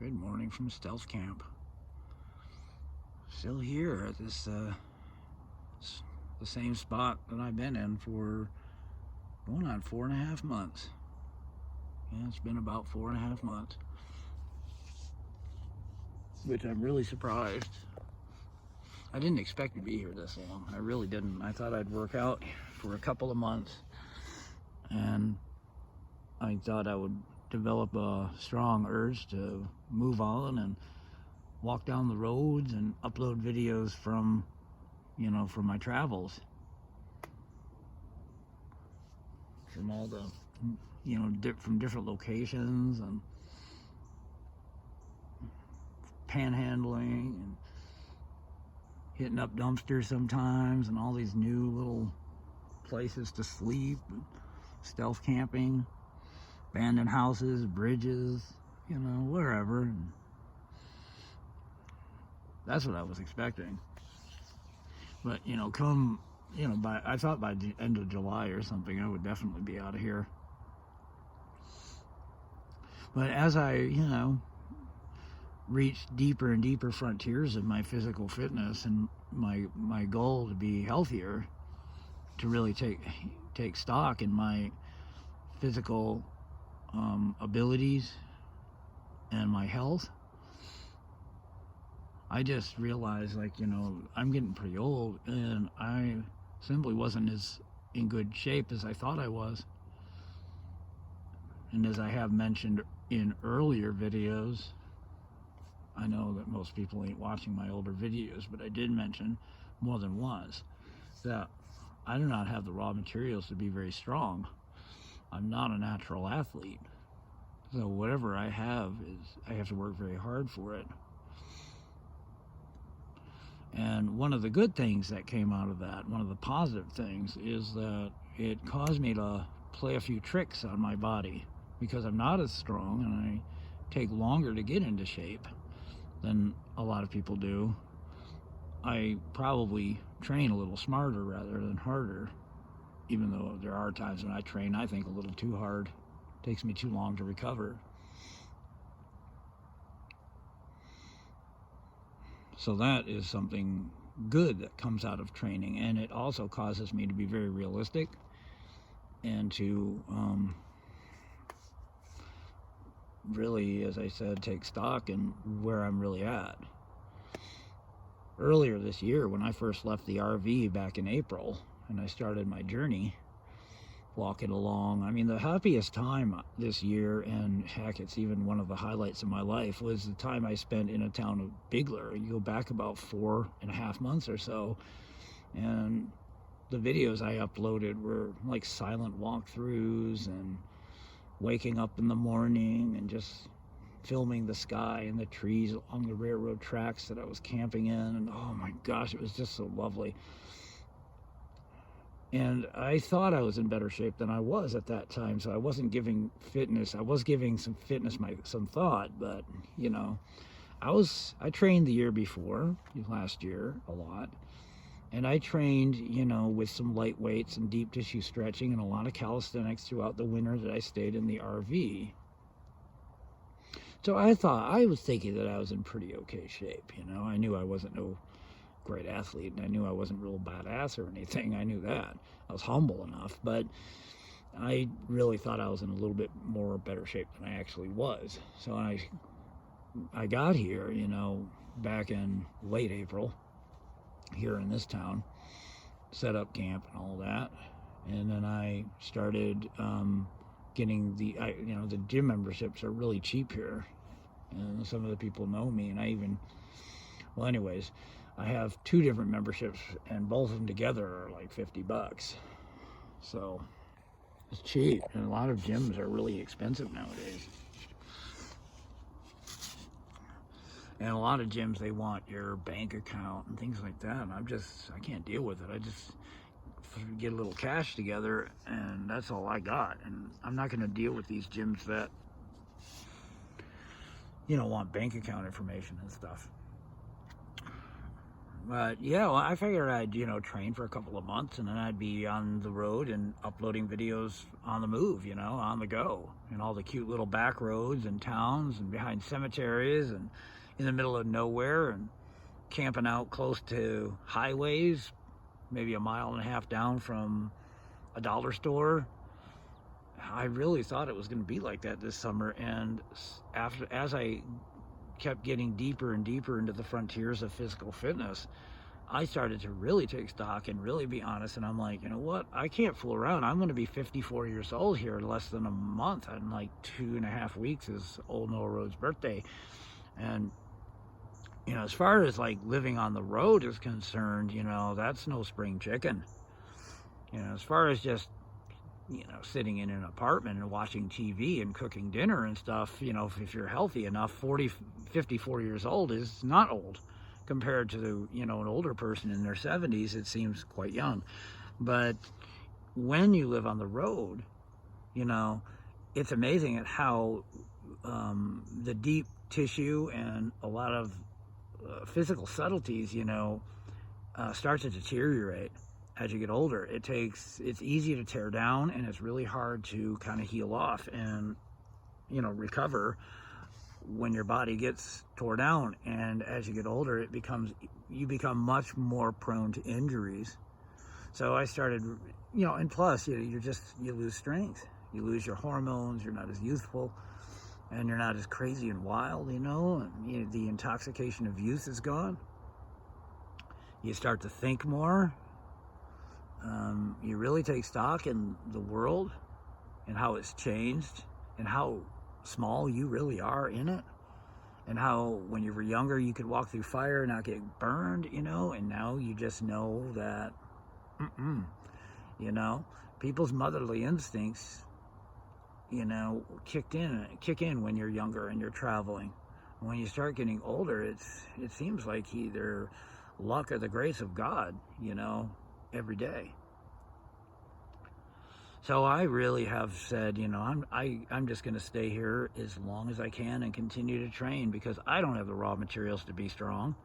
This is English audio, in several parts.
Good morning from Stealth Camp. Still here at this the same spot that I've been in for going on 4.5 months. Yeah, it's been about 4.5 months, which I'm really surprised. I didn't expect to be here this long. I really didn't. I thought I'd work out for a couple of months, and I thought I would develop a strong urge to move on and walk down the roads and upload videos from my travels, from all the from different locations, and panhandling and hitting up dumpsters sometimes, and all these new little places to sleep, stealth camping, abandoned houses, bridges, wherever. That's what I was expecting. But I thought by the end of July or something I would definitely be out of here. But as I reached deeper and deeper frontiers of my physical fitness and my goal to be healthier, to really take stock in my physical abilities and my health, I just realized, I'm getting pretty old, and I simply wasn't as in good shape as I thought I was. And as I have mentioned in earlier videos, I know that most people ain't watching my older videos, but I did mention more than once that I do not have the raw materials to be very strong. I'm not a natural athlete. So whatever I have I have to work very hard for it. And one of the good things that came out of that, one of the positive things, is that it caused me to play a few tricks on my body, because I'm not as strong and I take longer to get into shape than a lot of people do. I probably train a little smarter rather than harder, even though there are times when I train, I think, a little too hard. It takes me too long to recover. So that is something good that comes out of training, and it also causes me to be very realistic and to really, as I said, take stock in where I'm really at. Earlier this year, when I first left the RV back in April and I started my journey walking along, I mean, the happiest time this year, and heck, it's even one of the highlights of my life, was the time I spent in a town of Bigler. You go back about 4.5 months or so, and the videos I uploaded were like silent walkthroughs and waking up in the morning and just filming the sky and the trees along the railroad tracks that I was camping in, and oh my gosh, it was just so lovely. And I thought I was in better shape than I was at that time, so I wasn't giving fitness. I was giving some fitness some thought, but I trained the year before, last year, a lot. And I trained, with some light weights and deep tissue stretching and a lot of calisthenics throughout the winter that I stayed in the RV. So I was thinking that I was in pretty okay shape, I knew I wasn't no great athlete, and I knew I wasn't real badass or anything. I knew that. I was humble enough, but I really thought I was in a little bit more better shape than I actually was. So I got here, back in late April, here in this town, set up camp and all that, and then I started getting the gym memberships are really cheap here, and some of the people know me, and anyways, I have 2 different memberships, and both of them together are like $50. So it's cheap, and a lot of gyms are really expensive nowadays. And a lot of gyms, they want your bank account and things like that, and I can't deal with it. I just get a little cash together, and that's all I got. And I'm not going to deal with these gyms that want bank account information and stuff. But yeah, well, I figured I'd, train for a couple of months and then I'd be on the road and uploading videos on the move, on the go, and all the cute little back roads and towns and behind cemeteries and in the middle of nowhere and camping out close to highways, maybe a mile and a half down from a dollar store. I really thought it was going to be like that this summer, and as I kept getting deeper and deeper into the frontiers of physical fitness, I started to really take stock and really be honest. And I'm like, you know what? I can't fool around. I'm going to be 54 years old here in less than a month. And like 2.5 weeks is old Noah Rhodes' birthday. And, as far as like living on the road is concerned, that's no spring chicken. As far as just, sitting in an apartment and watching TV and cooking dinner and stuff, if you're healthy enough, 54 years old is not old compared to, an older person in their 70s. It seems quite young. But when you live on the road, it's amazing at how the deep tissue and a lot of physical subtleties, start to deteriorate as you get older. It's easy to tear down, and it's really hard to kind of heal off and, recover when your body gets tore down. And as you get older, you become much more prone to injuries. So I started, and plus, you lose strength, you lose your hormones, you're not as youthful, and you're not as crazy and wild, and the intoxication of youth is gone. You start to think more. You really take stock in the world and how it's changed and how small you really are in it, and how when you were younger you could walk through fire and not get burned, and now you just know that people's motherly instincts kick in when you're younger and you're traveling. When you start getting older, it seems like either luck or the grace of God, every day. So I really have said, I'm just going to stay here as long as I can and continue to train, because I don't have the raw materials to be strong.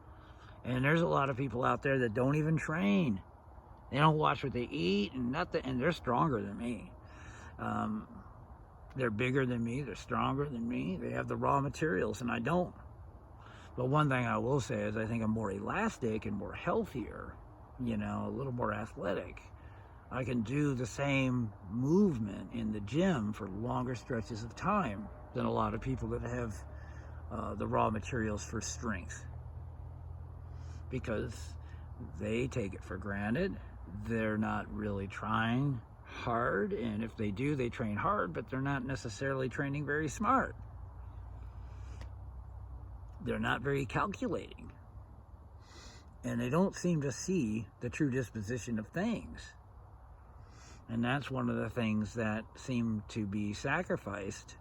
And there's a lot of people out there that don't even train. They don't watch what they eat and nothing, and they're stronger than me. They're bigger than me. They're stronger than me. They have the raw materials, and I don't. But one thing I will say is I think I'm more elastic and more healthier, a little more athletic. I can do the same movement in the gym for longer stretches of time than a lot of people that have the raw materials for strength, because they take it for granted. They're not really trying hard, and if they do, they train hard, but they're not necessarily training very smart. They're not very calculating, and they don't seem to see the true disposition of things. And that's one of the things that seem to be sacrificed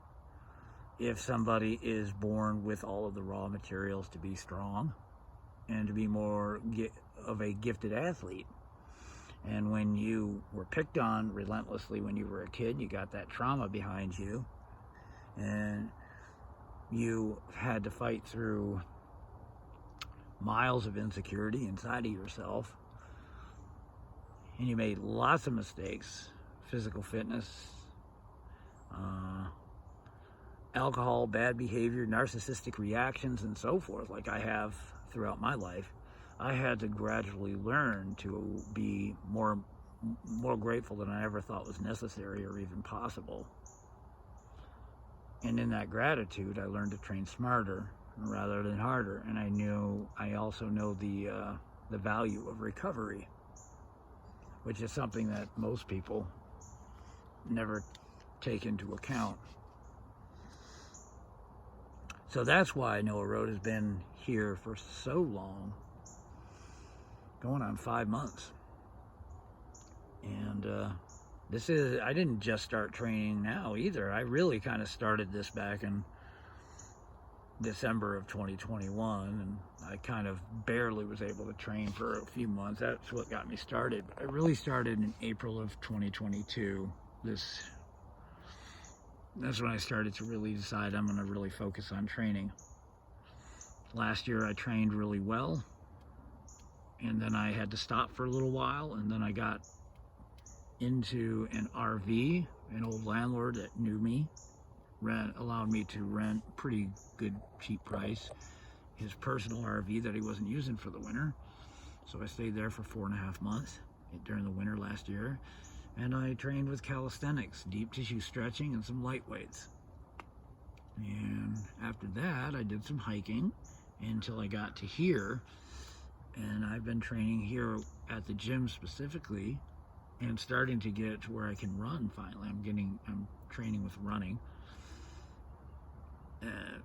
if somebody is born with all of the raw materials to be strong and to be more of a gifted athlete. And when you were picked on relentlessly when you were a kid, you got that trauma behind you, and you had to fight through miles of insecurity inside of yourself, and you made lots of mistakes, physical fitness, alcohol, bad behavior, narcissistic reactions, and so forth, like I have throughout my life. I had to gradually learn to be more grateful than I ever thought was necessary or even possible. And in that gratitude, I learned to train smarter rather than harder. And I also know the value of recovery, which is something that most people never take into account. So that's why Noah Road has been here for so long, going on 5 months. And I didn't just start training now either. I really kind of started this back in December of 2021, and I kind of barely was able to train for a few months. That's what got me started. I really started in April of 2022. That's when I started to really decide I'm going to really focus on training. Last year I trained really well. And then I had to stop for a little while, and then I got into an RV. An old landlord that knew me allowed me to rent pretty good cheap price his personal RV that he wasn't using for the winter. So I stayed there for 4.5 months during the winter last year, and I trained with calisthenics, deep tissue stretching, and some light weights. And after that, I did some hiking until I got to here, and I've been training here at the gym specifically, and starting to get to where I can run finally. I'm training with running.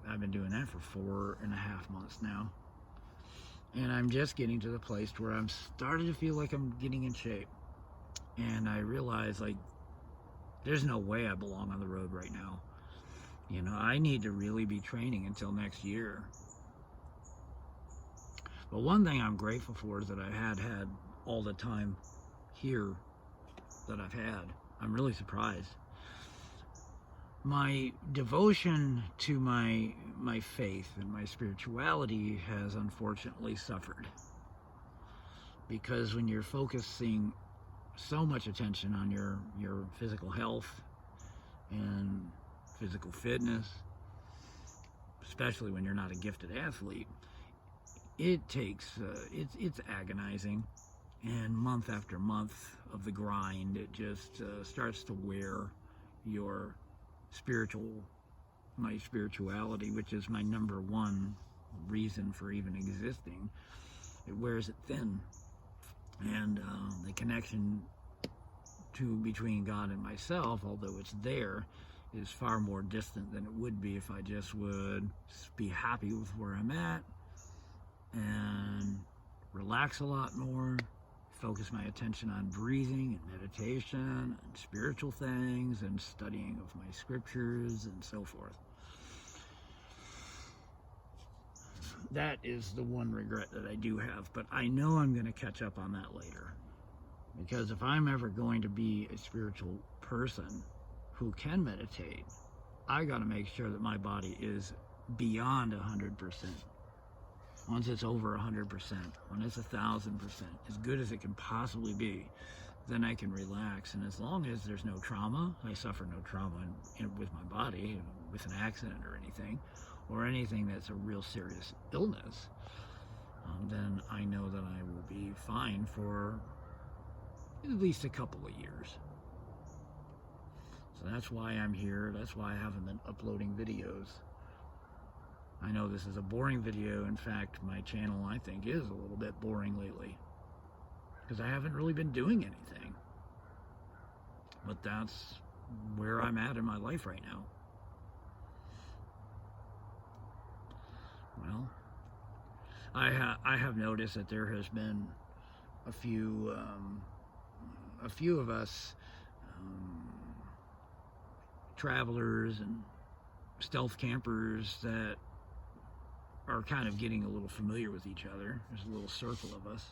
I've been doing that for 4.5 months now. And I'm just getting to the place where I'm starting to feel like I'm getting in shape. And I realize, like, there's no way I belong on the road right now. You know, I need to really be training until next year. But one thing I'm grateful for is that I had all the time here that I've had. I'm really surprised. My devotion to my faith and my spirituality has unfortunately suffered, because when you're focusing so much attention on your physical health and physical fitness, especially when you're not a gifted athlete, it takes it's agonizing, and month after month of the grind, it just starts to wear my spirituality, which is my number one reason for even existing. It wears it thin, and the connection between God and myself, although it's there, is far more distant than it would be if I just would be happy with where I'm at and relax a lot more, focus my attention on breathing and meditation and spiritual things and studying of my scriptures and so forth. That is the one regret that I do have, but I know I'm going to catch up on that later. Because if I'm ever going to be a spiritual person who can meditate, I got to make sure that my body is beyond 100%. Once it's over 100%, when it's 1,000%, as good as it can possibly be, then I can relax. And as long as there's no trauma, I suffer no trauma with my body, with an accident or anything that's a real serious illness, then I know that I will be fine for at least a couple of years. So that's why I'm here. That's why I haven't been uploading videos. I know this is a boring video. In fact, my channel, I think, is a little bit boring lately, because I haven't really been doing anything. But that's where I'm at in my life right now. Well, I have noticed that there has been a few of us travelers and stealth campers that are kind of getting a little familiar with each other. There's a little circle of us.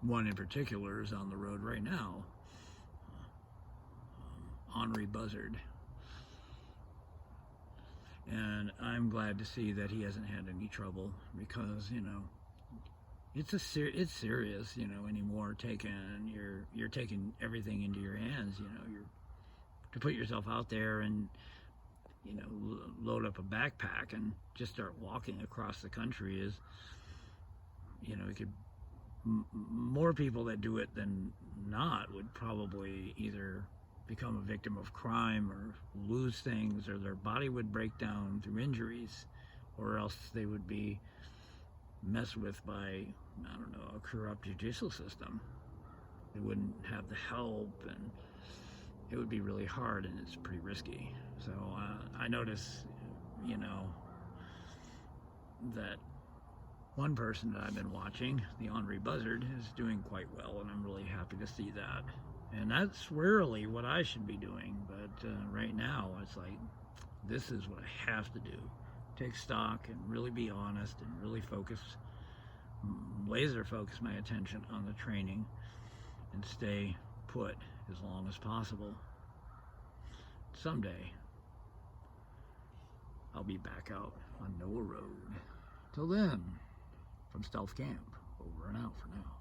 One in particular is on the road right now, Henry Buzzard. And I'm glad to see that he hasn't had any trouble, because, you know, it's serious, you know, anymore. You're taking everything into your hands, you know. You're to put yourself out there and, you know, load up a backpack and just start walking across the country is, you know, more people that do it than not would probably either become a victim of crime or lose things, or their body would break down through injuries, or else they would be messed with by, I don't know, a corrupt judicial system. They wouldn't have the help, and it would be really hard, and it's pretty risky. So I notice, you know, that one person that I've been watching, the Henry Buzzard, is doing quite well, and I'm really happy to see that. And that's rarely what I should be doing, but right now it's like, this is what I have to do. Take stock and really be honest and really laser focus my attention on the training and stay put as long as possible. Someday I'll be back out on Noah Road. Till then, from Stealth Camp, over and out for now.